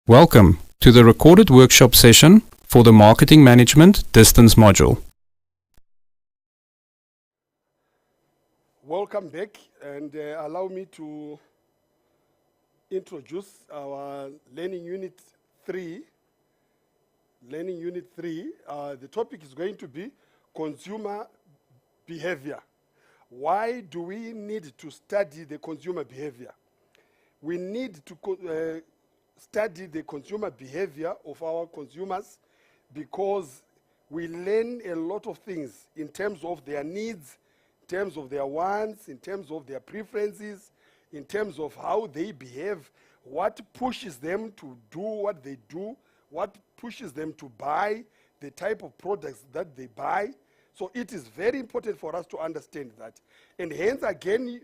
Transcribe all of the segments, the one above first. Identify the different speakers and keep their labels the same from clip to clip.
Speaker 1: Welcome to the recorded workshop session for the Marketing Management Distance module.
Speaker 2: Welcome back, and allow me to introduce our Learning Unit 3. Learning Unit 3, the topic is going to be consumer behavior. Why do we need to study the consumer behavior? We need to study the consumer behavior of our consumers because we learn a lot of things in terms of their needs, in terms of their wants, in terms of their preferences, in terms of how they behave, what pushes them to do what they do, what pushes them to buy the type of products that they buy. So it is very important for us to understand that. And hence again,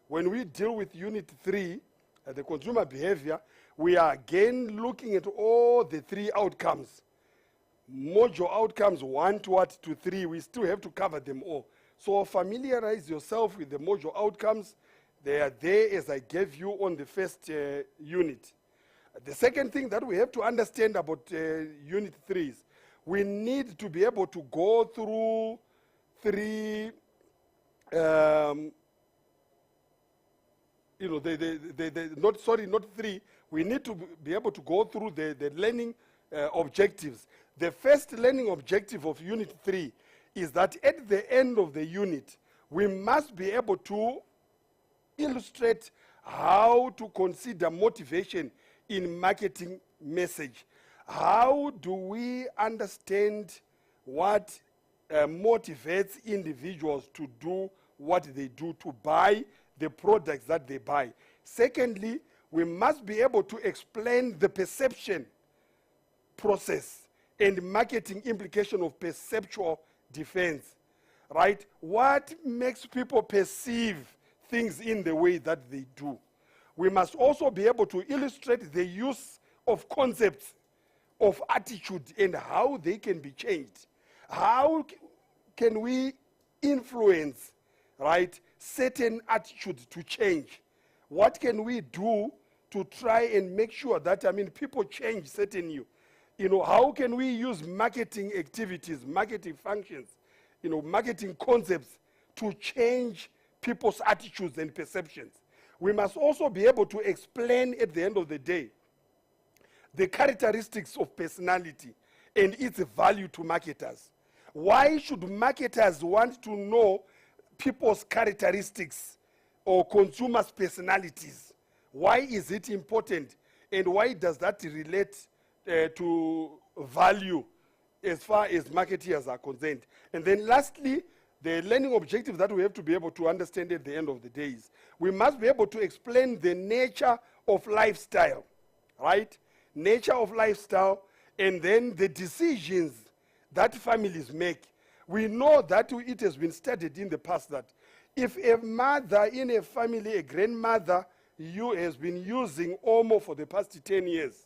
Speaker 2: when we deal with Unit 3, the consumer behavior, we are again looking at all the three outcomes. Module outcomes 1 to 3, we still have to cover them all. So familiarize yourself with the module outcomes. They are there as I gave you on the first unit. The second thing that we have to understand about Unit 3 is we need to be able to go through three not three. We need to be able to go through the learning objectives. The first learning objective of Unit 3 is that at the end of the unit, we must be able to illustrate how to consider motivation in marketing message. How do we understand what motivates individuals to do what they do, to buy the products that they buy? Secondly, we must be able to explain the perception process and marketing implication of perceptual defense, right? What makes people perceive things in the way that they do? We must also be able to illustrate the use of concepts of attitude and how they can be changed. How can we influence, right, certain attitude to change? What can we do to try and make sure that, people change certain how can we use marketing activities, marketing functions, marketing concepts to change people's attitudes and perceptions? We must also be able to explain at the end of the day the characteristics of personality and its value to marketers. Why should marketers want to know people's characteristics or consumers' personalities? Why is it important, and why does that relate to value as far as marketers are concerned? And then lastly, the learning objective that we have to be able to understand at the end of the day is we must be able to explain the nature of lifestyle, right? Nature of lifestyle, and then the decisions that families make. We know that it has been studied in the past that if a mother in a family, a grandmother, has been using Omo for the past 10 years,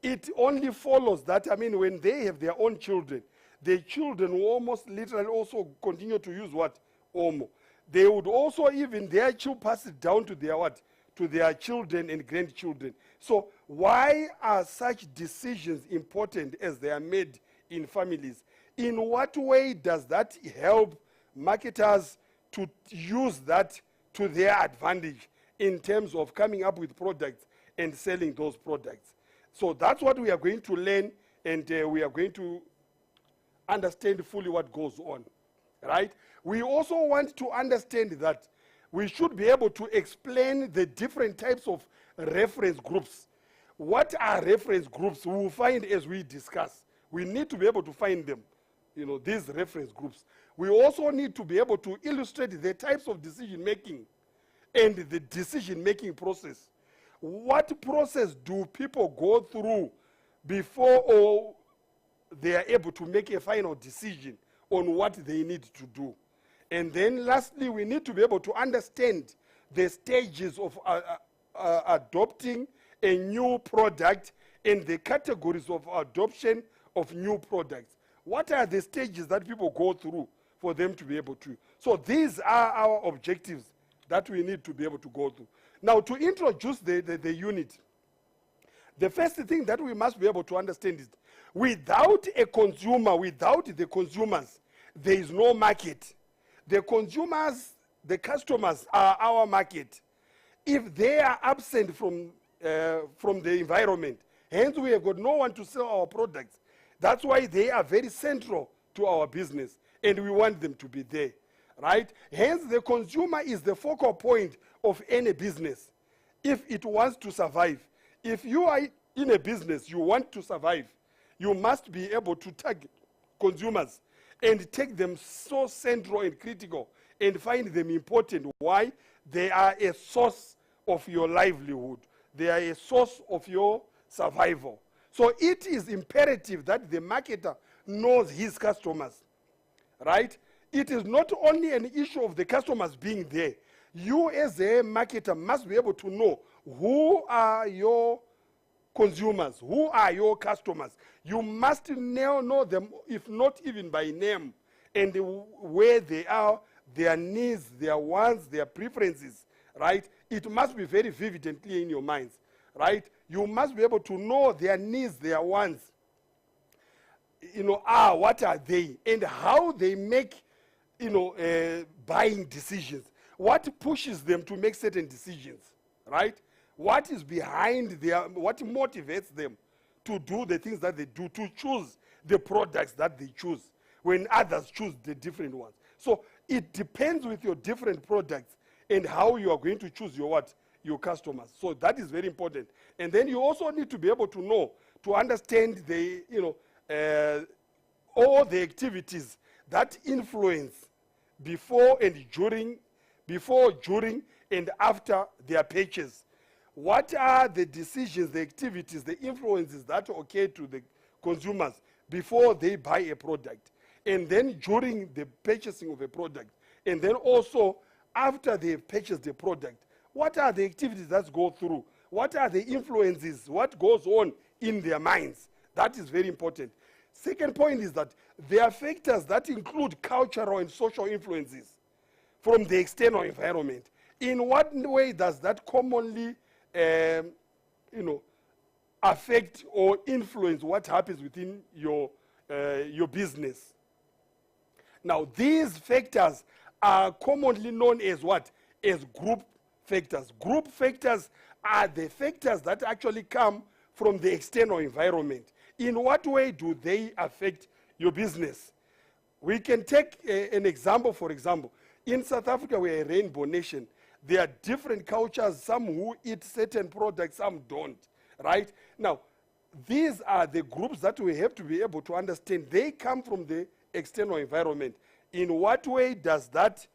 Speaker 2: it only follows that, when they have their own children, the children will almost literally also continue to use what? Omo. They would also their children pass it down to their what? To their children and grandchildren. So why are such decisions important as they are made in families? In what way does that help marketers to use that to their advantage in terms of coming up with products and selling those products? So that's what we are going to learn, and we are going to understand fully what goes on, right? We also want to understand that we should be able to explain the different types of reference groups. What are reference groups? We will find as we discuss. We need to be able to find them, these reference groups. We also need to be able to illustrate the types of decision-making and the decision-making process. What process do people go through before they are able to make a final decision on what they need to do? And then lastly, we need to be able to understand the stages of adopting a new product and the categories of adoption of new products. What are the stages that people go through for them to be able to? So these are our objectives that we need to be able to go through. Now, to introduce the unit, The first thing that we must be able to understand is without a consumer, without the consumers, there is no market. The consumers, the customers are our market. If they are absent from the environment, hence we have got no one to sell our products. That's why they are very central to our business, and we want them to be there, right? Hence, the consumer is the focal point of any business if it wants to survive. If you are in a business, you want to survive, you must be able to target consumers and take them so central and critical and find them important. Why? They are a source of your livelihood. They are a source of your survival. So it is imperative that the marketer knows his customers, right? It is not only an issue of the customers being there. You as a marketer must be able to know who are your consumers, who are your customers. You must now know them, if not even by name, and where they are, their needs, their wants, their preferences, right? It must be very vivid and clear in your minds, right? You must be able to know their needs, their wants. You know, what are they, and how they make, buying decisions. What pushes them to make certain decisions, right? What is behind what motivates them to do the things that they do, to choose the products that they choose when others choose the different ones. So it depends with your different products and how you are going to choose your customers. So that is very important. And then you also need to be able to know, to understand all the activities that influence before, during, and after their purchase. What are the decisions, the activities, the influences that occur to the consumers before they buy a product, and then during the purchasing of a product, and then also after they purchase the product? What are the activities that go through? What are the influences? What goes on in their minds? That is very important. Second point is that there are factors that include cultural and social influences from the external environment. In what way does that commonly affect or influence what happens within your business? Now, these factors are commonly known as what? As group factors. Group factors are the factors that actually come from the external environment. In what way do they affect your business? We can take an example. For example, in South Africa, we are a rainbow nation. There are different cultures, some who eat certain products, some don't, right? Now, these are the groups that we have to be able to understand. They come from the external environment. In what way does that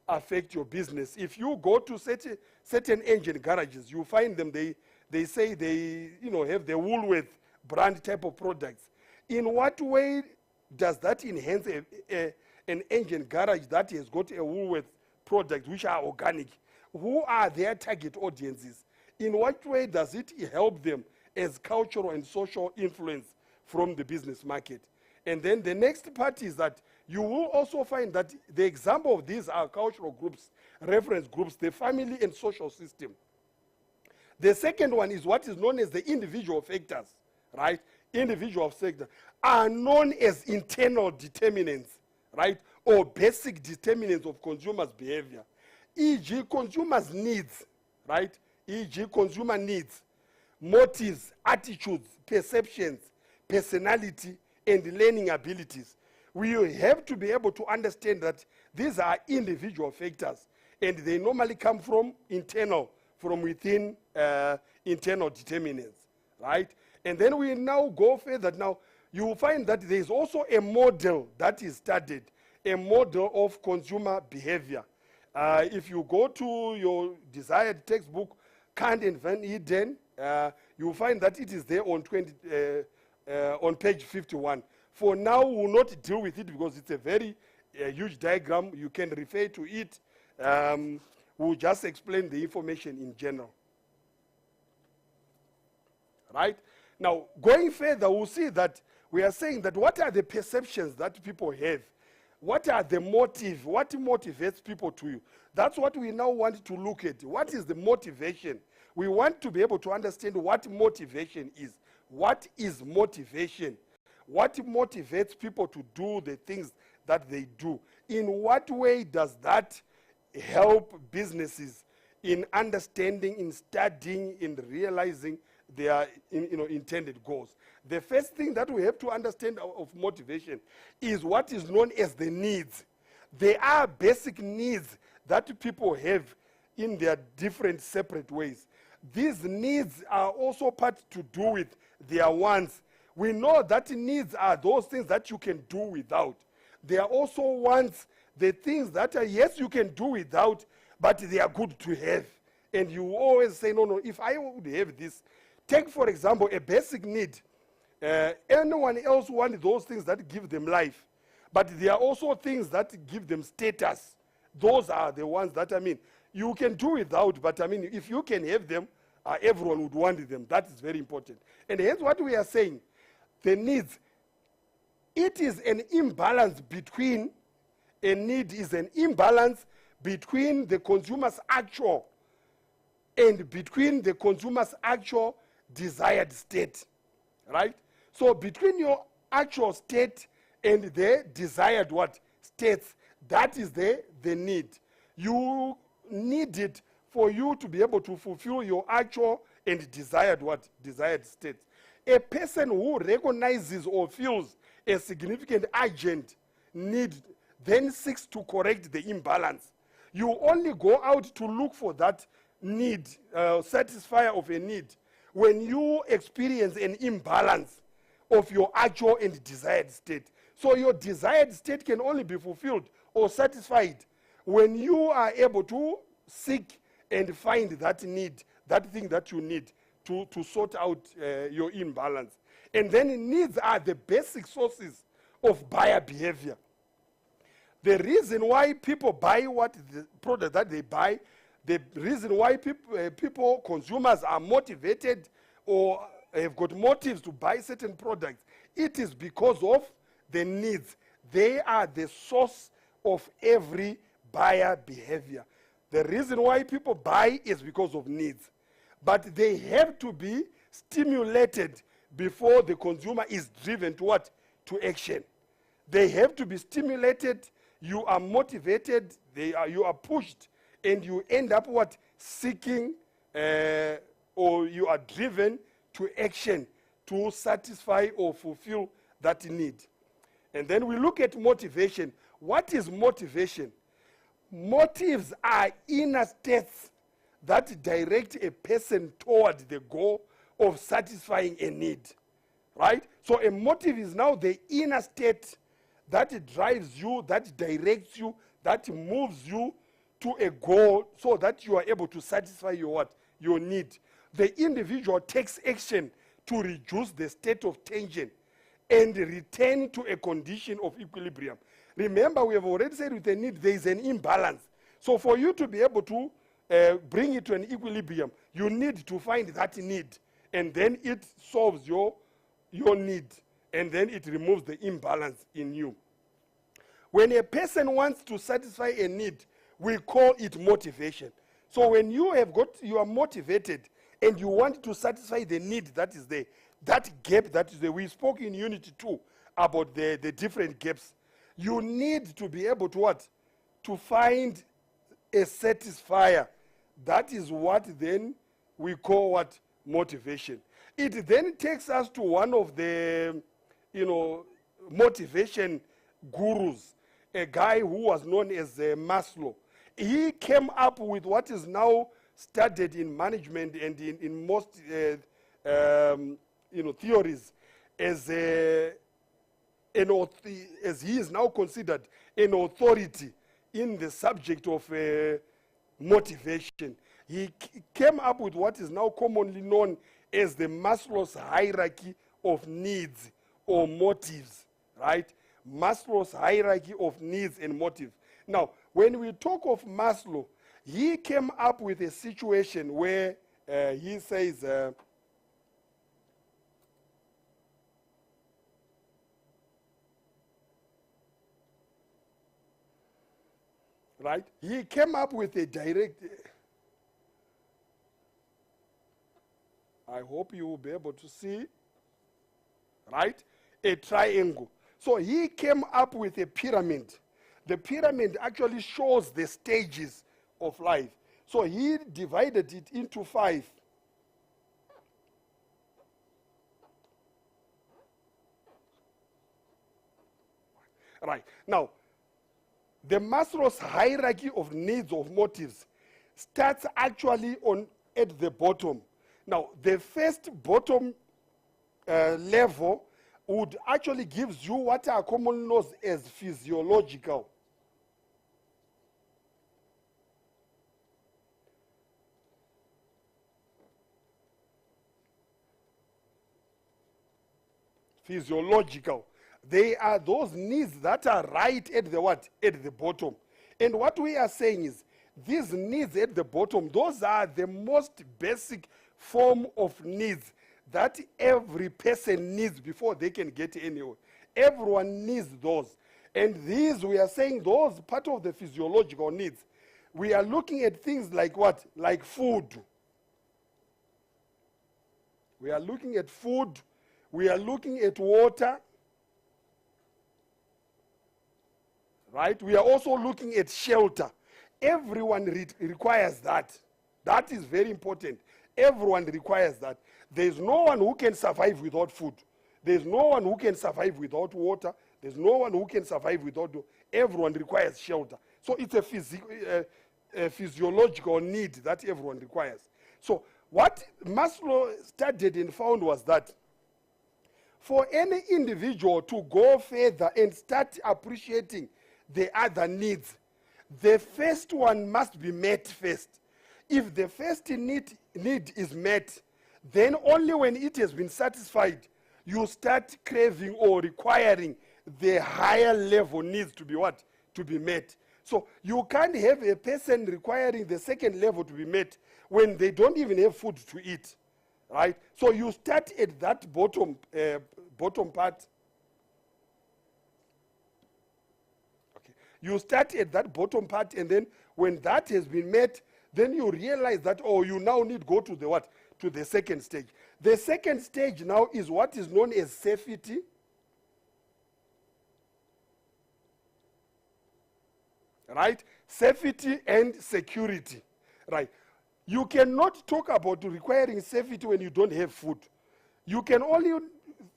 Speaker 2: affect your business? If you go to certain engine garages, you find them, they say they have the Woolworth brand type of products. In what way does that enhance an engine garage that has got a Woolworth product which are organic? Who are their target audiences? In what way does it help them as cultural and social influence from the business market? And then the next part is that you will also find that the example of these are cultural groups, reference groups, the family and social system. The second one is what is known as the individual factors, right? Individual factors are known as internal determinants, right? Or basic determinants of consumers' behavior. E.g., consumers' needs, right? E.g., consumer needs, motives, attitudes, perceptions, personality, and learning abilities. We have to be able to understand that these are individual factors, and they normally come from within internal determinants, right? And then we now go further. Now, you will find that there is also a model that is studied, a model of consumer behavior. If you go to your desired textbook, Kant and Van Eden, you will find that it is there on page 51. For now, we will not deal with it because it's a very huge diagram. You can refer to it. We'll just explain the information in general. Right? Now, going further, we'll see that we are saying that what are the perceptions that people have? What are the motives? What motivates people to you? That's what we now want to look at. What is the motivation? We want to be able to understand what motivation is. What is motivation? What motivates people to do the things that they do? In what way does that help businesses in understanding, in studying, in realizing their intended goals? The first thing that we have to understand of motivation is what is known as the needs. There are basic needs that people have in their different separate ways. These needs are also part to do with their wants. We know that needs are those things that you can do without. There are also wants, the things that are, yes, you can do without, but they are good to have. And you always say, no, if I would have this. Take, for example, a basic need. Anyone else wants those things that give them life. But there are also things that give them status. Those are the ones that, you can do without, but if you can have them, everyone would want them. That is very important. And here's what we are saying. The needs. It is an imbalance between, a need is an imbalance between the consumer's actual and between the consumer's actual desired state, right? So between your actual state and the desired what? States, that is the need. You need it for you to be able to fulfill your actual and desired what? Desired states. A person who recognizes or feels a significant urgent need then seeks to correct the imbalance. You only go out to look for that need, satisfier of a need, when you experience an imbalance of your actual and desired state. So your desired state can only be fulfilled or satisfied when you are able to seek and find that need, that thing that you need to sort out your imbalance. And then needs are the basic sources of buyer behavior. The reason why people buy what the product that they buy, the reason why people, consumers are motivated or have got motives to buy certain products, it is because of the needs. They are the source of every buyer behavior. The reason why people buy is because of needs. But they have to be stimulated before the consumer is driven to what? To action. They have to be stimulated. You are motivated. You are pushed. And you end up what? Seeking or you are driven to action to satisfy or fulfill that need. And then we look at motivation. What is motivation? Motives are inner states that direct a person toward the goal of satisfying a need, right? So a motive is now the inner state that drives you, that directs you, that moves you to a goal so that you are able to satisfy your what? Your need. The individual takes action to reduce the state of tension and return to a condition of equilibrium. Remember, we have already said with a need, there is an imbalance. So for you to be able to bring it to an equilibrium, you need to find that need. And then it solves your need. And then it removes the imbalance in you. When a person wants to satisfy a need, we call it motivation. So when you are motivated and you want to satisfy the need that is there, that gap that is there, we spoke in Unit 2 about the different gaps. You need to be able to what? To find a satisfier. That is what then we call what? Motivation. It then takes us to one of the, motivation gurus, a guy who was known as Maslow. He came up with what is now studied in management and in most theories as as he is now considered an authority in the subject of motivation. He came up with what is now commonly known as the Maslow's hierarchy of needs or motives, right? Maslow's hierarchy of needs and motives. Now, when we talk of Maslow, he came up with a situation where he says, right? He came up with a direct, I hope you will be able to see, right? A triangle. So he came up with a pyramid. The pyramid actually shows the stages of life. So he divided it into 5. Right. Now, the Maslow's hierarchy of needs of motives starts actually at the bottom. Now, the first bottom level would actually gives you what are commonly known as physiological. Physiological. They are those needs that are right at the what? At the bottom. And what we are saying is, these needs at the bottom, those are the most basic form of needs that every person needs before they can get anywhere. Everyone needs those. And these, we are saying, those part of the physiological needs. We are looking at things like what? Like food. We are looking at food. We are looking at water. Right? We are also looking at shelter. Everyone requires that. That is very important. Everyone requires that. There's no one who can survive without food. There's no one who can survive without water. There's no one who can survive without... Everyone requires shelter. So it's a physiological need that everyone requires. So what Maslow studied and found was that for any individual to go further and start appreciating the other needs, the first one must be met first. If the first need is met, then only when it has been satisfied, you start craving or requiring the higher level needs to be what? To be met. So you can't have a person requiring the second level to be met when they don't even have food to eat, right? So you start at that bottom part. You start at that bottom part, and then when that has been met, then you realize that, oh, you now need to go to the what? To the second stage. The second stage now is what is known as safety. Right? Safety and security. Right? You cannot talk about requiring safety when you don't have food. You can only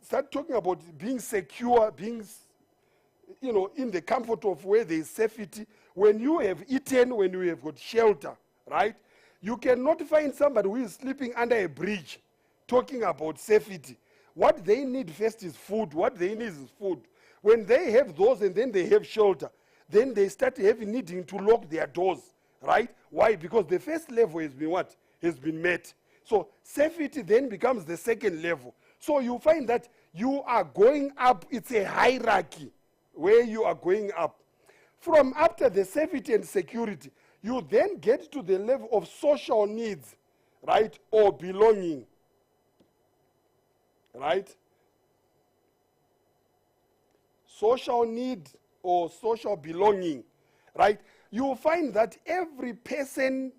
Speaker 2: start talking about being secure, being in the comfort of where there is safety, when you have eaten, when you have got shelter, right? You cannot find somebody who is sleeping under a bridge talking about safety. What they need first is food. What they need is food. When they have those and then they have shelter, then they start needing to lock their doors, right? Why? Because the first level has been what? Has been met. So safety then becomes the second level. So you find that you are going up. It's a hierarchy where you are going up. From after the safety and security, you then get to the level of social needs, right? Or belonging, right? Social need or social belonging, right? You will find that every person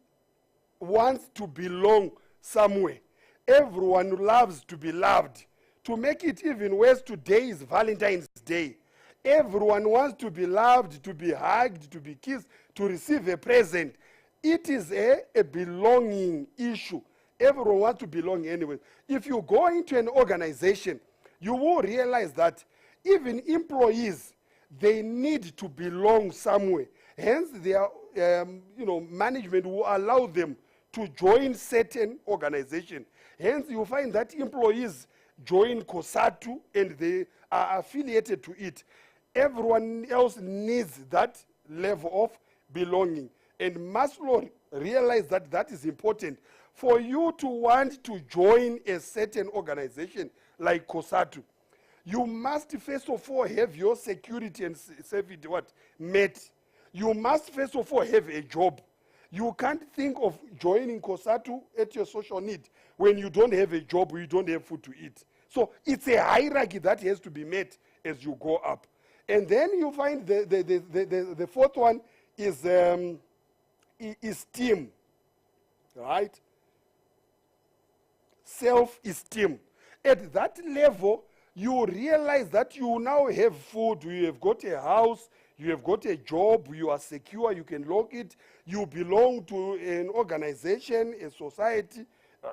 Speaker 2: wants to belong somewhere. Everyone loves to be loved. To make it even worse, today is Valentine's Day. Everyone wants to be loved, to be hugged, to be kissed, to receive a present. It is a belonging issue. Everyone wants to belong anyway. If you go into an organization, you will realize that even employees, they need to belong somewhere. Hence, their management will allow them to join certain organization. Hence, you find that employees join COSATU and they are affiliated to it. Everyone else needs that level of belonging. And Maslow realized that that is important. For you to want to join a certain organization like COSATU, you must first of all have your security and safety met. You must first of all have a job. You can't think of joining COSATU at your social need when you don't have a job, you don't have food to eat. So it's a hierarchy that has to be met as you go up. And then you find the fourth one is team, right? self-esteem. At that level, you realize that you now have food, you have got a house, you have got a job, you are secure, you can log it, you belong to an organization, a society,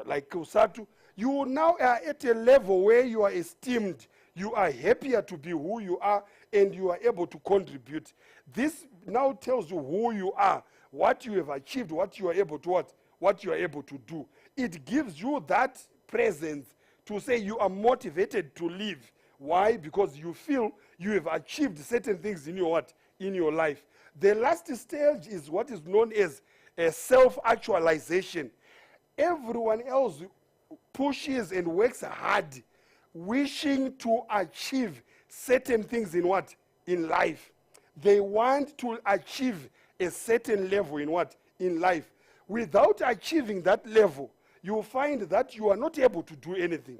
Speaker 2: like Kusatu. You now are at a level where you are esteemed, you are happier to be who you are, and you are able to contribute. This now tells you who you are, what you have achieved, what you are able to what you are able to do. It gives you that presence to say you are motivated to live. Why? Because you feel you have achieved certain things in your in your life. The last stage is what is known as a self-actualization. Everyone else pushes and works hard, wishing to achieve certain things in life. They want to achieve a certain level in life. Without achieving that level, you find that you are not able to do anything.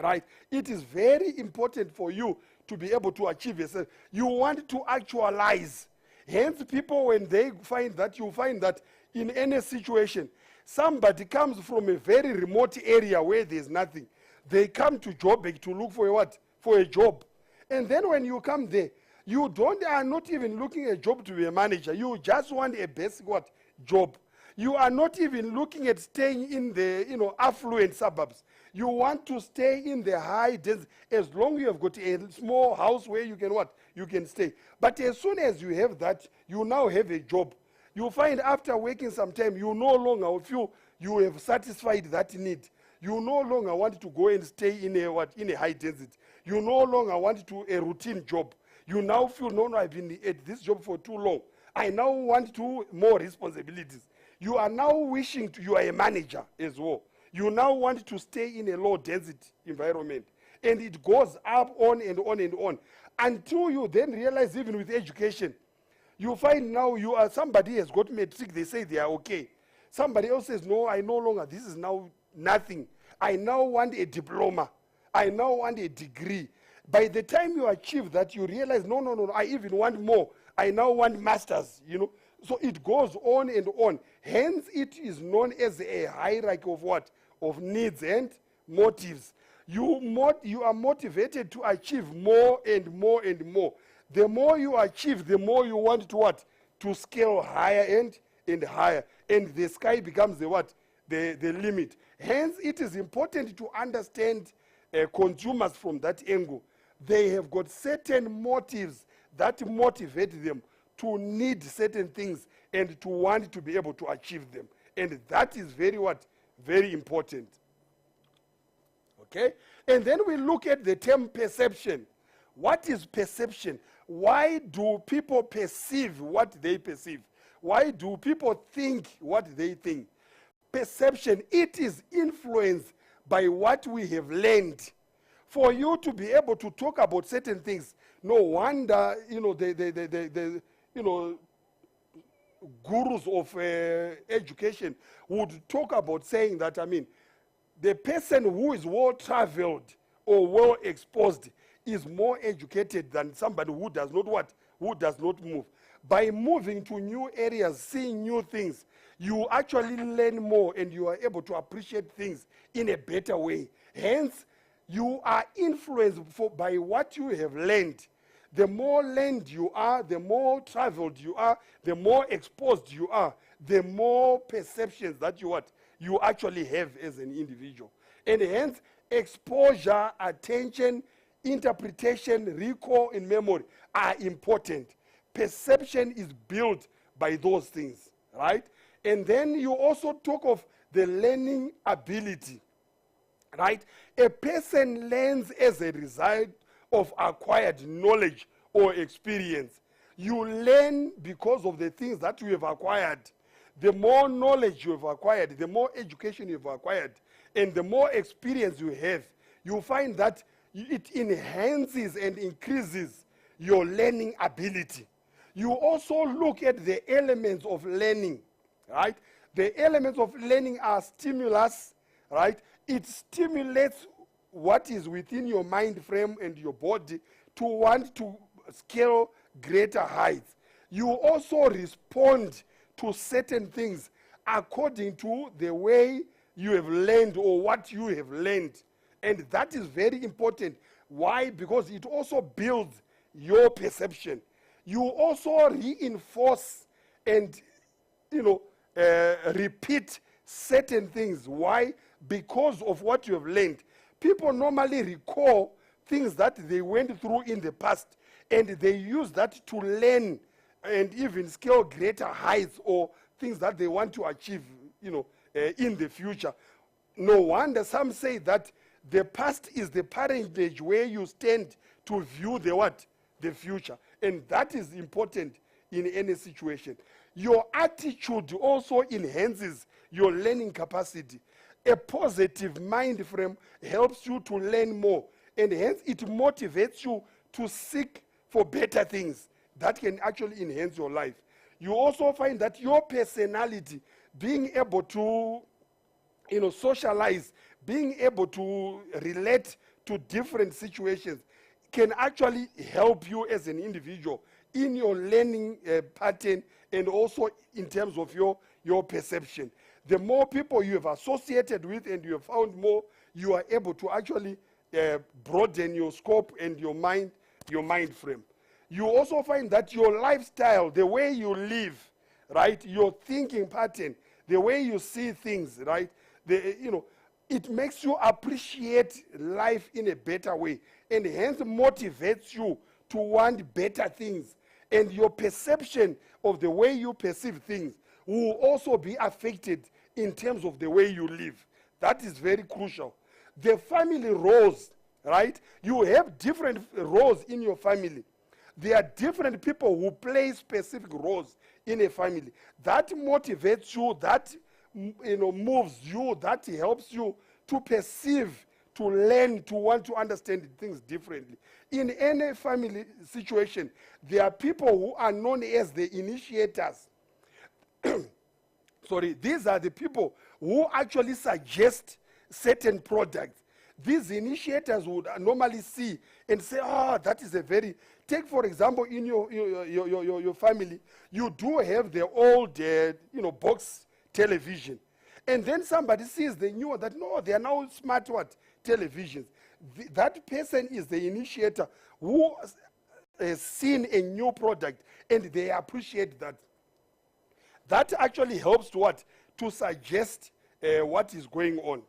Speaker 2: Right? It is very important for you to be able to achieve yourself. You want to actualize. Hence, people, when they find that, you find that in any situation, somebody comes from a very remote area where there's nothing. They come to Joburg to look for a job. And then when you come there, you are not even looking at a job to be a manager. You just want a basic job. You are not even looking at staying in the affluent suburbs. You want to stay in the high density, as long as you have got a small house where you can you can stay. But as soon as you have that, you now have a job. You find after working some time, you no longer feel you have satisfied that need. You no longer want to go and stay in a high density. You no longer want to a routine job. You now feel, no, I've been at this job for too long. I now want more responsibilities. You are now wishing you are a manager as well. You now want to stay in a low density environment. And it goes up on and on and on. Until you then realize, even with education, you find now somebody has got matric, they say they are okay. Somebody else says, no, I no longer, this is now nothing. I now want a diploma. I now want a degree. By the time you achieve that, you realize, no, I even want more. I now want masters, So it goes on and on. Hence, it is known as a hierarchy of of needs and motives. You are motivated to achieve more and more and more. The more you achieve, the more you want to scale higher and higher. And the sky becomes the limit. Hence, it is important to understand consumers from that angle. They have got certain motives that motivate them to need certain things and to want to be able to achieve them. And that is very important. Okay? And then we look at the term perception. What is perception? Why do people perceive what they perceive? Why do people think what they think? Perception, it is influenced by what we have learned. For you to be able to talk about certain things, no wonder, the gurus of education would talk about saying that, the person who is well-traveled or well-exposed is more educated than somebody who does not move. By moving to new areas, seeing new things, you actually learn more and you are able to appreciate things in a better way. Hence, you are influenced by what you have learned. The more learned you are, the more traveled you are, the more exposed you are, the more perceptions that you actually have as an individual. And hence, exposure, attention, interpretation, recall, and memory are important. Perception is built by those things, right? And then you also talk of the learning ability, right? A person learns as a result of acquired knowledge or experience. You learn because of the things that you have acquired. The more knowledge you have acquired, the more education you have acquired, and the more experience you have, you find that it enhances and increases your learning ability. You also look at the elements of learning, right? The elements of learning are stimulus, right? It stimulates what is within your mind frame and your body to want to scale greater heights. You also respond to certain things according to the way you have learned or what you have learned. And that is very important. Why? Because it also builds your perception. You also reinforce and, repeat certain things. Why? Because of what you have learned. People normally recall things that they went through in the past, and they use that to learn and even scale greater heights or things that they want to achieve, in the future. No wonder some say that the past is the parentage where you stand to view the what? The future. And that is important in any situation. Your attitude also enhances your learning capacity. A positive mind frame helps you to learn more, and hence it motivates you to seek for better things that can actually enhance your life. You also find that your personality, being able to socialize, being able to relate to different situations, can actually help you as an individual in your learning pattern, and also in terms of your perception. The more people you have associated with and you have found more, you are able to actually broaden your scope and your mind frame. You also find that your lifestyle, the way you live, right, your thinking pattern, the way you see things, right, it makes you appreciate life in a better way, and hence motivates you to want better things. And your perception of the way you perceive things will also be affected in terms of the way you live. That is very crucial. The family roles, right? You have different roles in your family. There are different people who play specific roles in a family. That motivates you, that moves you, that helps you to perceive, to learn, to want to understand things differently. In any family situation, there are people who are known as the initiators. Sorry, these are the people who actually suggest certain products. These initiators would normally see and say, that is a very... Take, for example, in your family, you do have the old, box television. And then somebody sees the new one, that, no, they are now smart what? Televisions. That person is the initiator who has seen a new product, and they appreciate that. That actually helps to what? To suggest what is going on.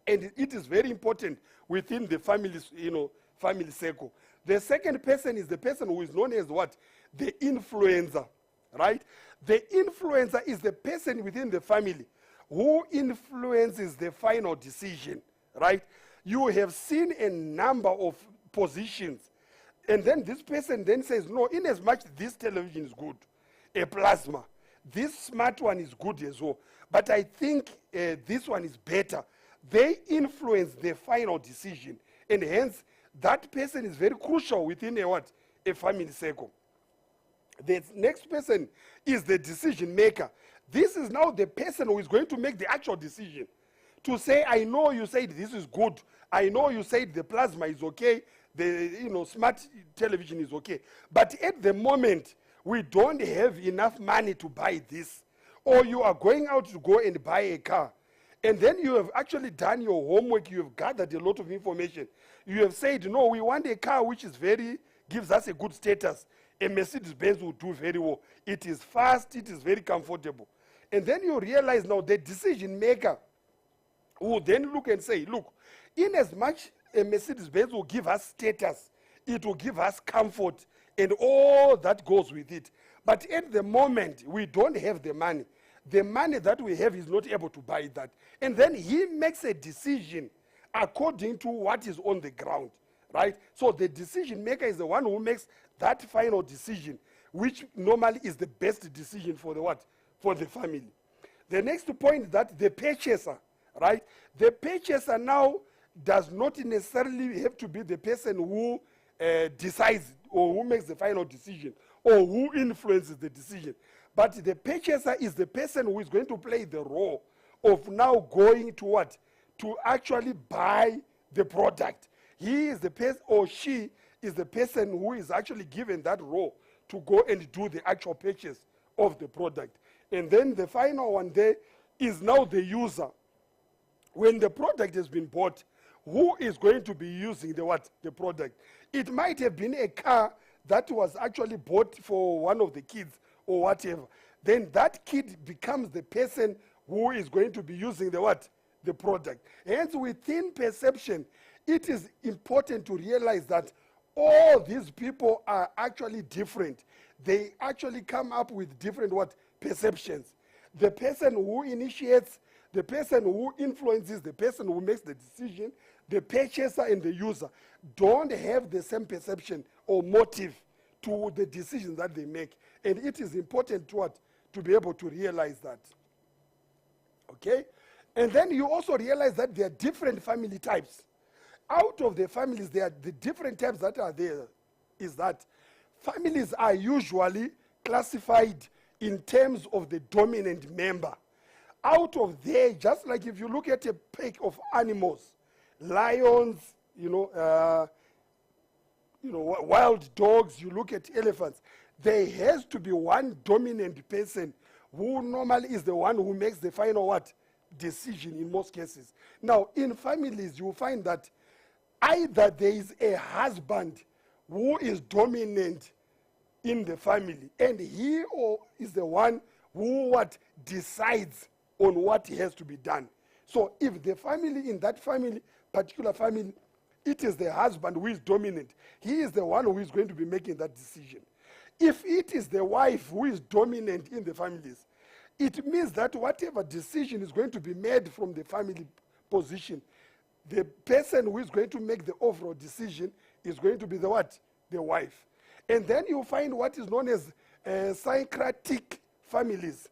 Speaker 2: And it is very important within the family circle. The second person is the person who is known as what? The influencer, right? The influencer is the person within the family who influences the final decision, right? You have seen a number of positions, and then this person then says, no, in as much this television is good, a plasma, this smart one is good as well, but I think this one is better. They influence the final decision, and hence that person is very crucial within a family circle. The next person is the decision maker. This is now the person who is going to make the actual decision. To say, I know you said this is good. I know you said the plasma is okay. The smart television is okay. But at the moment, we don't have enough money to buy this. Or you are going out to go and buy a car. And then you have actually done your homework. You have gathered a lot of information. You have said, no, we want a car which is gives us a good status. A Mercedes-Benz will do very well. It is fast. It is very comfortable. And then you realize now the decision maker will then look and say, look, in as much a Mercedes-Benz will give us status, it will give us comfort and all that goes with it. But at the moment, we don't have the money. The money that we have is not able to buy that. And then he makes a decision according to what is on the ground, right? So the decision maker is the one who makes that final decision, which normally is the best decision for the what? For the family. The next point, that the purchaser, right? The purchaser now does not necessarily have to be the person who decides or who makes the final decision or who influences the decision. But the purchaser is the person who is going to play the role of now going to what? To actually buy the product. He is the person, or she is the person who is actually given that role to go and do the actual purchase of the product. And then the final one there is now the user. when the product has been bought, who is going to be using the what? The product. It might have been a car that was actually bought for one of the kids or whatever. Then that kid becomes the person who is going to be using the what? The product. Hence, within perception, it is important to realize that all these people are actually different. They actually come up with different what? Perceptions. The person who initiates, the person who influences, the person who makes the decision, the purchaser and the user don't have the same perception or motive to the decisions that they make. And it is important to what? To be able to realize that. Okay? And then you also realize that there are different family types. Out of the families, there are the different types that are there. Is that families are usually classified in terms of the dominant member. Out of there, just like if you look at a pack of animals, lions, wild dogs, you look at elephants, there has to be one dominant person who normally is the one who makes the final what? Decision in most cases. Now, in families, you find that either there is a husband who is dominant in the family, and he or is the one who what? Decides on what has to be done. So if the family, in that family, particular family, it is the husband who is dominant, he is the one who is going to be making that decision. If it is the wife who is dominant in the families, it means that whatever decision is going to be made from the family position, the person who is going to make the overall decision is going to be the what? The wife. And then you find what is known as syncretic families.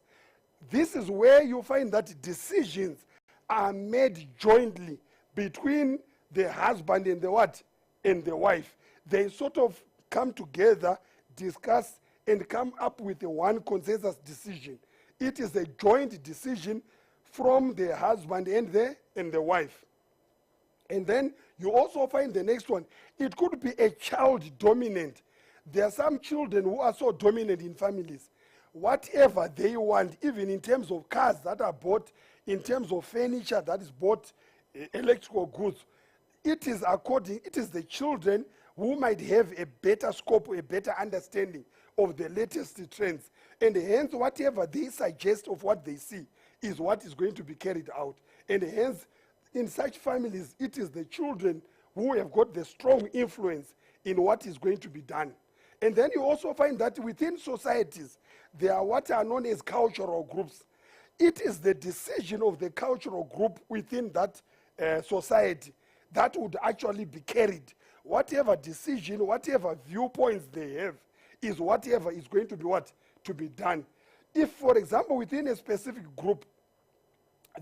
Speaker 2: This is where you find that decisions are made jointly between the husband and the what? And the wife. They sort of come together, discuss, and come up with a one consensus decision. It is a joint decision from the husband and the wife. And then you also find the next one. It could be a child dominant. There are some children who are so dominant in families. Whatever they want, even in terms of cars that are bought, in terms of furniture that is bought, electrical goods, it is the children who might have a better scope, a better understanding of the latest trends. And hence, whatever they suggest of what they see is what is going to be carried out. And hence, in such families, it is the children who have got the strong influence in what is going to be done. And then you also find that within societies, there are what are known as cultural groups. It is the decision of the cultural group within that society that would actually be carried. Whatever decision, whatever viewpoints they have, is whatever is going to be what? To be done. If, for example, within a specific group,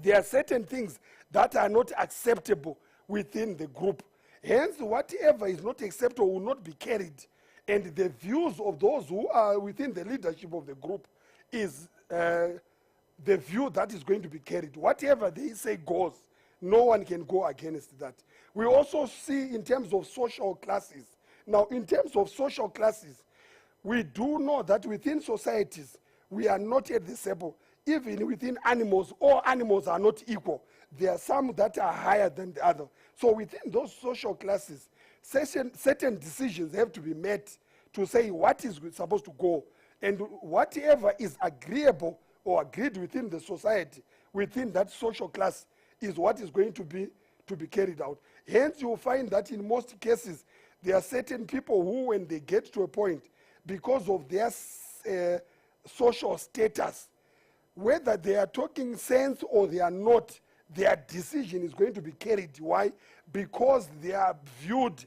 Speaker 2: there are certain things that are not acceptable within the group. Hence, whatever is not acceptable will not be carried. And the views of those who are within the leadership of the group is the view that is going to be carried. Whatever they say goes. No one can go against that. We also see in terms of social classes. Now, in terms of social classes, we do know that within societies, we are not at the same. Even within animals, all animals are not equal. There are some that are higher than the other. So within those social classes, certain decisions have to be made to say what is supposed to go. And whatever is agreeable or agreed within the society, within that social class, is what is going to be carried out. Hence, you will find that in most cases, there are certain people who, when they get to a point, because of their social status, whether they are talking sense or they are not, their decision is going to be carried. Why? Because they are viewed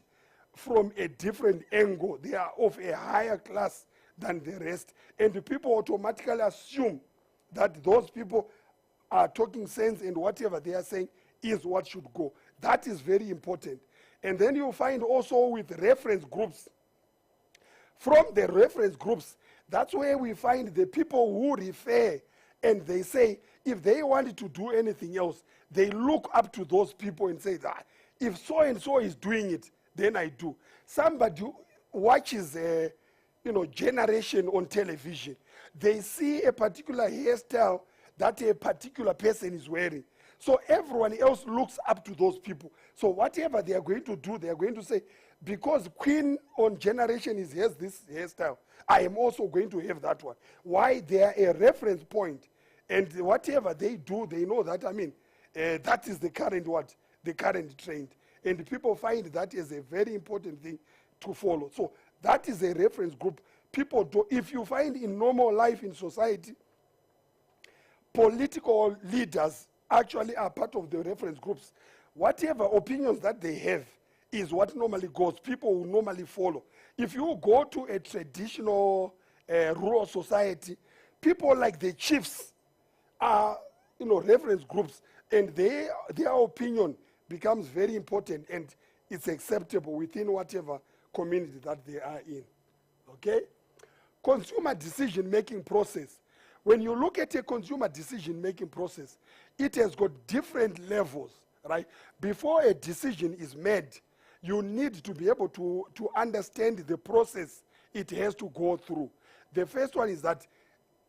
Speaker 2: from a different angle. They are of a higher class than the rest. And the people automatically assume that those people are talking sense and whatever they are saying is what should go. That is very important. And then you find also with reference groups. From the reference groups, that's where we find the people who refer and they say, if they wanted to do anything else, they look up to those people and say that if so and so is doing it, then I do. Somebody watches a generation on television. They see a particular hairstyle that a particular person is wearing. So everyone else looks up to those people. So whatever they are going to do, they are going to say, because Queen on Generation has this hairstyle, I am also going to have that one. Why? They are a reference point. And whatever they do, they know that, that is the current what? The current trend. And people find that is a very important thing to follow. So that is a reference group. People do, if you find in normal life in society, political leaders actually are part of the reference groups. Whatever opinions that they have is what normally goes. People will normally follow. If you go to a traditional rural society, people like the chiefs are, reference groups, and their opinion becomes very important, and it's acceptable within whatever community that they are in. Okay? Consumer decision-making process. When you look at a consumer decision-making process, it has got different levels, right? Before a decision is made, you need to be able to understand the process it has to go through. The first one is that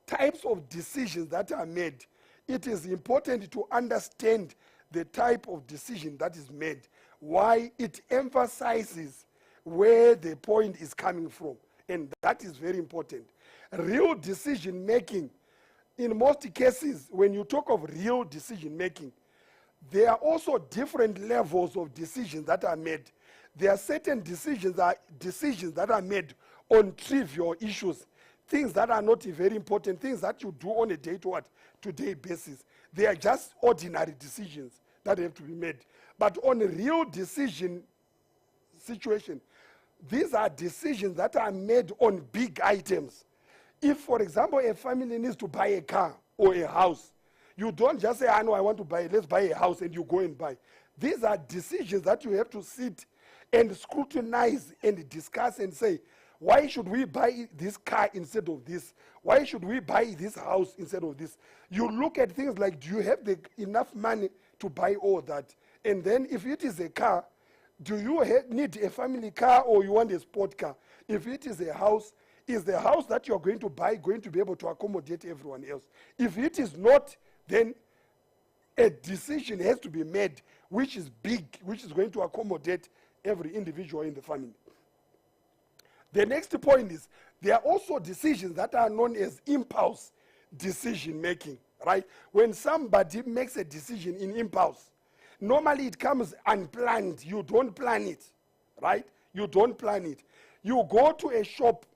Speaker 2: types of decisions that are made, it is important to understand the type of decision that is made, why it emphasizes where the point is coming from. And that is very important. Real decision making, in most cases, when you talk of real decision making, there are also different levels of decisions that are made. There are certain decisions that are made on trivial issues, things that are not very important, things that you do on a day-to-day basis. They are just ordinary decisions that have to be made. But on a real decision situation, these are decisions that are made on big items. If, for example, a family needs to buy a car or a house, you don't just say, I know I want to buy, let's buy a house, and you go and buy. These are decisions that you have to sit and scrutinize and discuss and say, why should we buy this car instead of this? Why should we buy this house instead of this? You look at things like, do you have enough money to buy all that? And then if it is a car, do you need a family car or you want a sport car? If it is a house, is the house that you're going to buy going to be able to accommodate everyone else? If it is not, then a decision has to be made which is big, which is going to accommodate every individual in the family. The next point is, there are also decisions that are known as impulse decision making, right? When somebody makes a decision in impulse, normally it comes unplanned. You don't plan it, right? You don't plan it. You go to a shop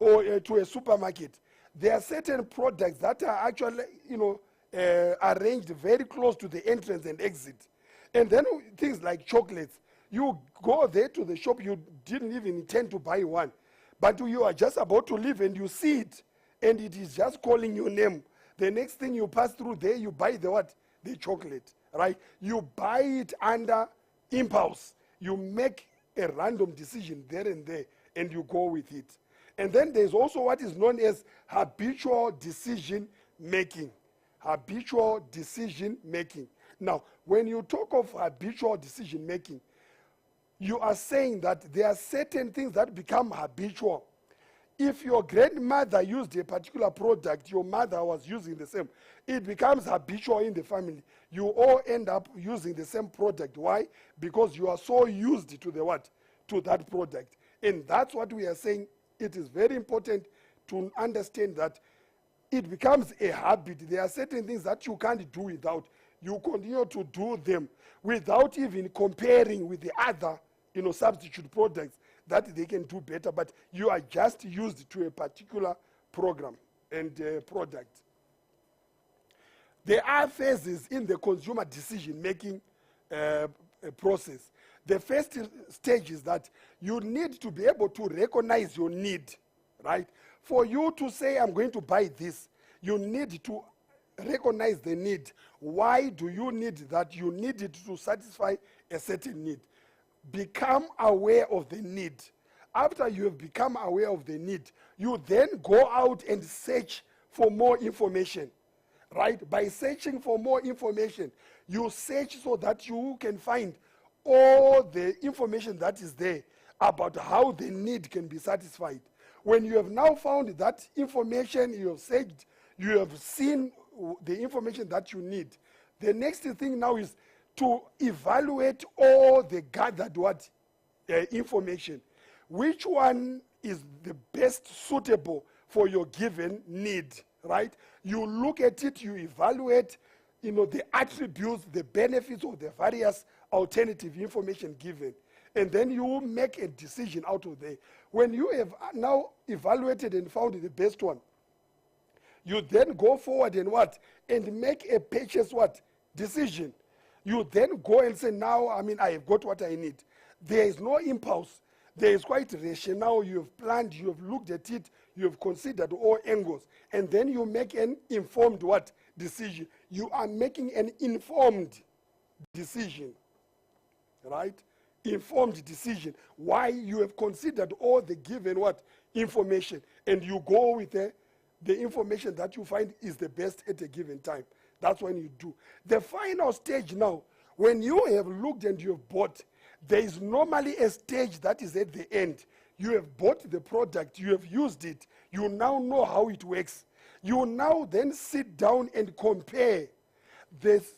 Speaker 2: or to a supermarket. There are certain products that are actually, arranged very close to the entrance and exit. And then things like chocolates. You go there to the shop, you didn't even intend to buy one. But you are just about to leave and you see it. And it is just calling your name. The next thing you pass through there, you buy the what? The chocolate, right? You buy it under impulse. You make a random decision there and there, and you go with it. And then there's also what is known as habitual decision making. Habitual decision making. Now, when you talk of habitual decision making, you are saying that there are certain things that become habitual. If your grandmother used a particular product, your mother was using the same, it becomes habitual in the family. You all end up using the same product. Why? Because you are so used to the what? To that product. And that's what we are saying. It is very important to understand that it becomes a habit. There are certain things that you can't do without. You continue to do them without even comparing with the other substitute products that they can do better, but you are just used to a particular program and product. There are phases in the consumer decision-making process. The first stage is that you need to be able to recognize your need, right? For you to say, I'm going to buy this, you need to recognize the need. Why do you need that? You need it to satisfy a certain need. Become aware of the need. After you have become aware of the need, you then go out and search for more information, right? By searching for more information, you search so that you can find all the information that is there about how the need can be satisfied. When you have now found that information, you have searched, you have seen the information that you need, The next thing now is to evaluate all the gathered information. Which one is the best suitable for your given need, right? You look at it, you evaluate, the attributes, the benefits of the various alternative information given. And then you make a decision out of there. When you have now evaluated and found the best one, you then go forward and make a purchase decision. You then go and say, now, I have got what I need. There is no impulse. There is quite rationale. You have planned, you have looked at it, you have considered all angles, and then you make an informed decision. You are making an informed decision, right? Informed decision. Why? You have considered all the given information, and you go with the information that you find is the best at a given time. That's when you do. The final stage now, when you have looked and you have bought, there is normally a stage that is at the end. You have bought the product, you have used it, you now know how it works. You now then sit down and compare this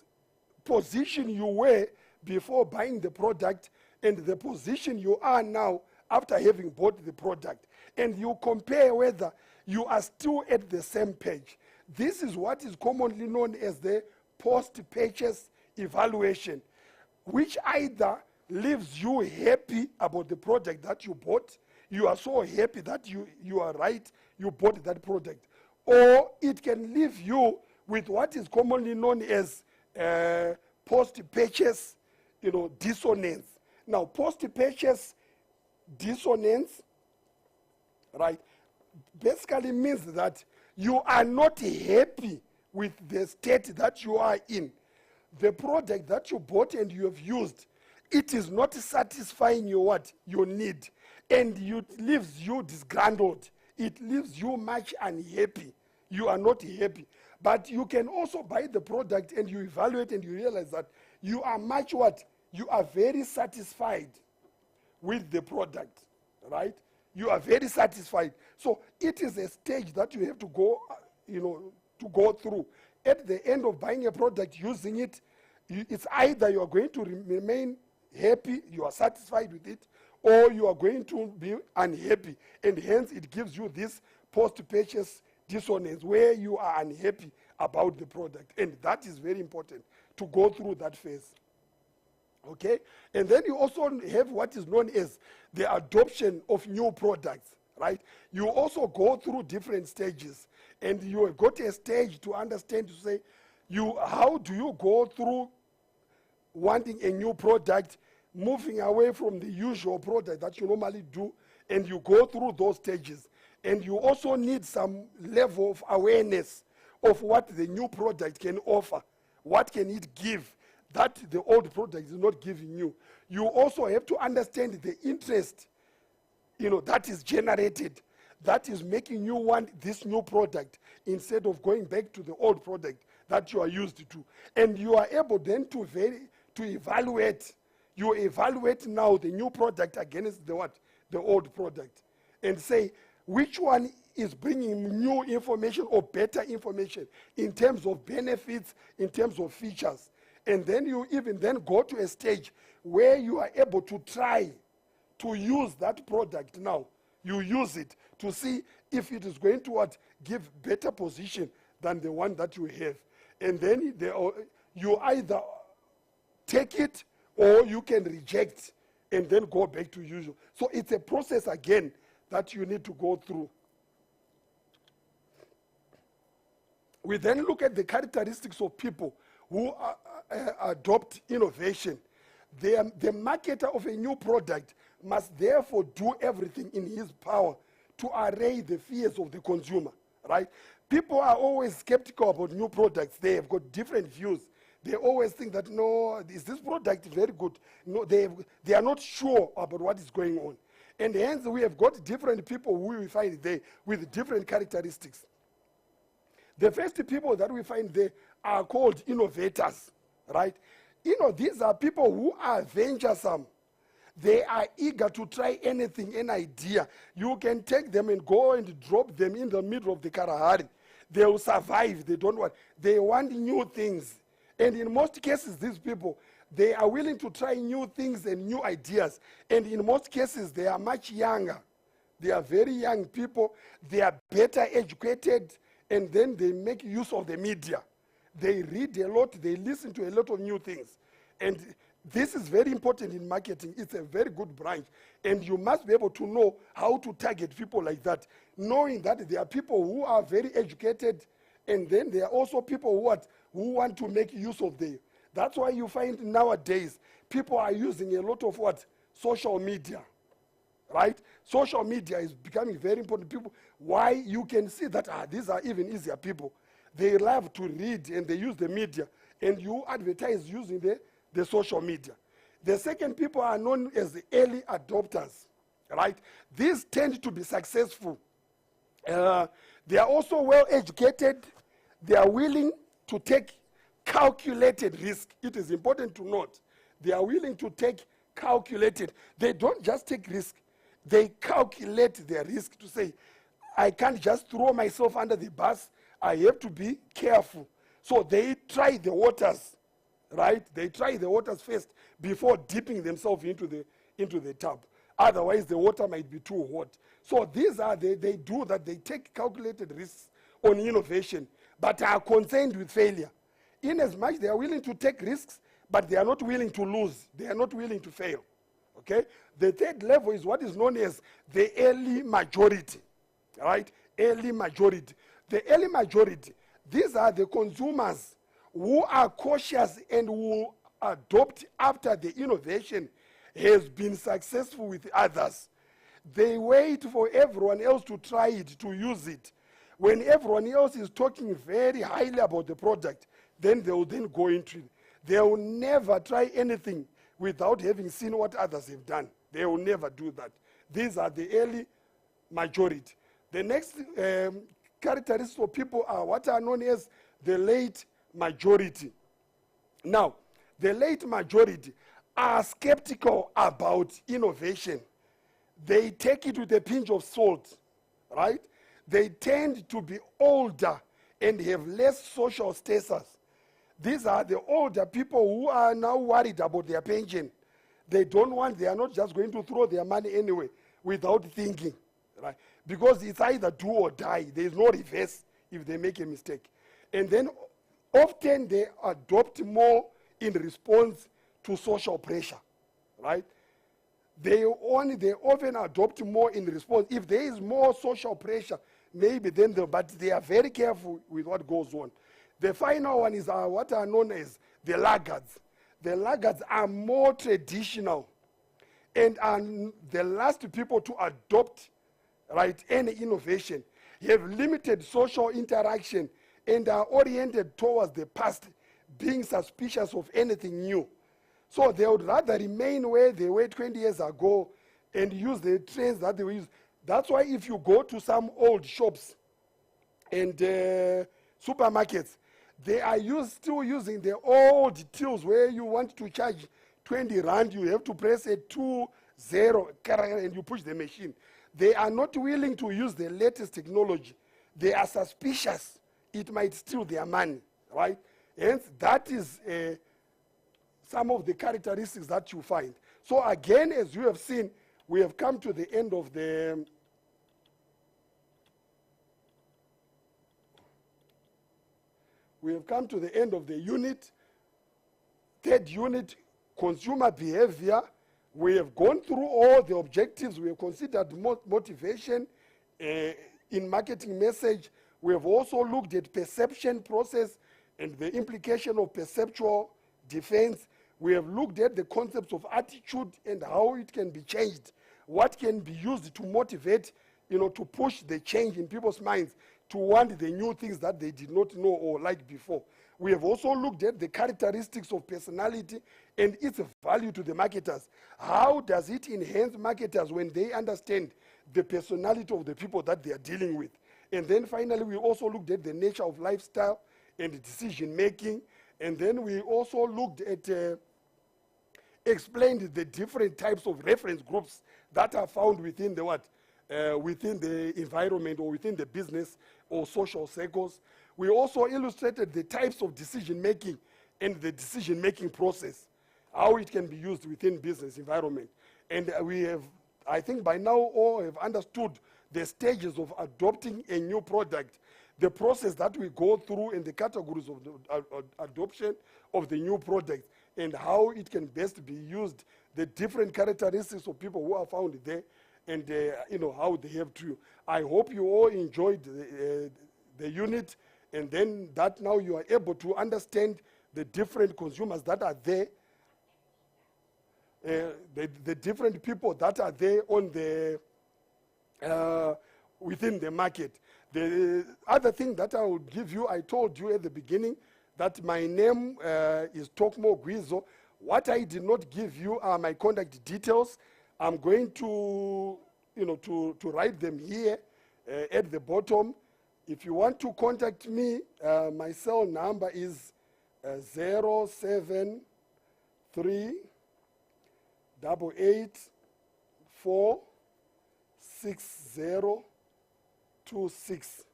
Speaker 2: position you were before buying the product and the position you are now after having bought the product. And you compare whether you are still at the same page. This is what is commonly known as the post-purchase evaluation, which either leaves you happy about the product that you bought. You are so happy that you are right, you bought that product. Or it can leave you with what is commonly known as post-purchase dissonance. Now, post-purchase dissonance, right, basically means that you are not happy with the state that you are in. The product that you bought and you have used, it is not satisfying your need, and it leaves you disgruntled. It leaves you much unhappy. You are not happy. But you can also buy the product and you evaluate and you realize that you are much you are very satisfied with the product, right? You are very satisfied. So it is a stage that you have to go, to go through. At the end of buying a product, using it, it's either you are going to remain happy, you are satisfied with it, or you are going to be unhappy. And hence it gives you this post-purchase dissonance where you are unhappy about the product. And that is very important to go through that phase. Okay? And then you also have what is known as the adoption of new products, right? You also go through different stages. And you have got a stage to understand, to say, how do you go through wanting a new product, moving away from the usual product that you normally do, and you go through those stages. And you also need some level of awareness of what the new product can offer. What can it give that the old product is not giving you? You also have to understand the interest, that is generated, that is making you want this new product instead of going back to the old product that you are used to. And you are able then to evaluate. You evaluate now the new product against the old product, and say which one is bringing new information or better information in terms of benefits, in terms of features. And then you even then go to a stage where you are able to try to use that product now. You use it to see if it is going to give better position than the one that you have. And then you either take it or you can reject and then go back to usual. So it's a process again that you need to go through. We then look at the characteristics of people who adopt innovation. The marketer of a new product must therefore do everything in his power to array the fears of the consumer, right? People are always skeptical about new products. They have got different views. They always think that, no, is this product very good? No, they are not sure about what is going on. And hence we have got different people who we find there with different characteristics. The first people that we find there are called innovators, right? These are people who are venturesome. They are eager to try anything, an idea. You can take them and go and drop them in the middle of the Kalahari. They will survive. They don't want. They want new things. And in most cases, these people, they are willing to try new things and new ideas. And in most cases, they are much younger. They are very young people. They are better educated. And then they make use of the media. They read a lot. They listen to a lot of new things. And this is very important in marketing. It's a very good branch. And you must be able to know how to target people like that, knowing that there are people who are very educated, and then there are also people who want to make use of them. That's why you find nowadays people are using a lot of social media, right? Social media is becoming very important. People, why you can see that these are even easier people. They love to read and they use the media, and you advertise using the social media. The second people are known as the early adopters, right? These tend to be successful. They are also well educated. They are willing to take calculated risk. It is important to note. They are willing to take calculated. They don't just take risk. They calculate their risk to say, I can't just throw myself under the bus. I have to be careful. So they try the waters, right? They try the waters first before dipping themselves into the tub. Otherwise, the water might be too hot. So these are, they do that. They take calculated risks on innovation, but are concerned with failure. In as much they are willing to take risks, but they are not willing to lose. They are not willing to fail. Okay? The third level is what is known as the early majority. Right? Early majority. The early majority, these are the consumers who are cautious and who adopt after the innovation has been successful with others. They wait for everyone else to try it, to use it. When everyone else is talking very highly about the product, then they will then go into it. They will never try anything without having seen what others have done. They will never do that. These are the early majority. The next characteristics of people are what are known as the late majority. Now, the late majority are skeptical about innovation. They take it with a pinch of salt, right? They tend to be older and have less social status. These are the older people who are now worried about their pension. They are not just going to throw their money anyway without thinking, right? Because it's either do or die. There is no reverse if they make a mistake. And then often they adopt more in response to social pressure, right? They often adopt more in response. If there is more social pressure, maybe then but they are very careful with what goes on. The final one is what are known as the laggards. The laggards are more traditional and are the last people to adopt, right, any innovation. Have limited social interaction and are oriented towards the past, being suspicious of anything new. So they would rather remain where they were 20 years ago and use the trends that they use. That's why if you go to some old shops and supermarkets, they are still using the old tills where you want to charge 20 rand, you have to press a 20 and you push the machine. They are not willing to use the latest technology. They are suspicious it might steal their money, right? Hence, that is some of the characteristics that you find. So again, as you have seen, we have come to the end of the unit. Third unit, consumer behavior. We have gone through all the objectives. We have considered motivation in marketing message. We have also looked at perception process and the implication of perceptual defense. We have looked at the concepts of attitude and how it can be changed. What can be used to motivate, to push the change in people's minds to want the new things that they did not know or like before. We have also looked at the characteristics of personality and its value to the marketers. How does it enhance marketers when they understand the personality of the people that they are dealing with? And then finally, we also looked at the nature of lifestyle and decision making. And then we also looked at, explained the different types of reference groups that are found within the within the environment or within the business or social circles. We also illustrated the types of decision making and the decision-making process, how it can be used within business environment. And we have, I think by now all have understood the stages of adopting a new product, the process that we go through and the categories of the adoption of the new product and how it can best be used, the different characteristics of people who are found there, and you know, how they have to. I hope you all enjoyed the unit, and then that now you are able to understand the different consumers that are there, the different people that are there on the within the market. The other thing that I would give you, I told you at the beginning that my name is Tokmo Gwizo. What I did not give you are my contact details. I'm going to, you know, to write them here at the bottom. If you want to contact me, my cell number is 073 884 6026.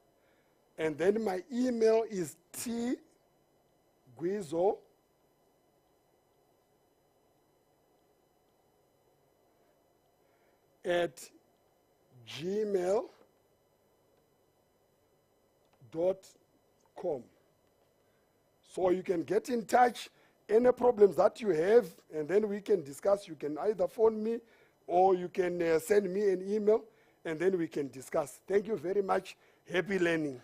Speaker 2: And then my email is tguizo@gmail.com. So you can get in touch, any problems that you have, and then we can discuss. You can either phone me or you can send me an email, and then we can discuss. Thank you very much. Happy learning.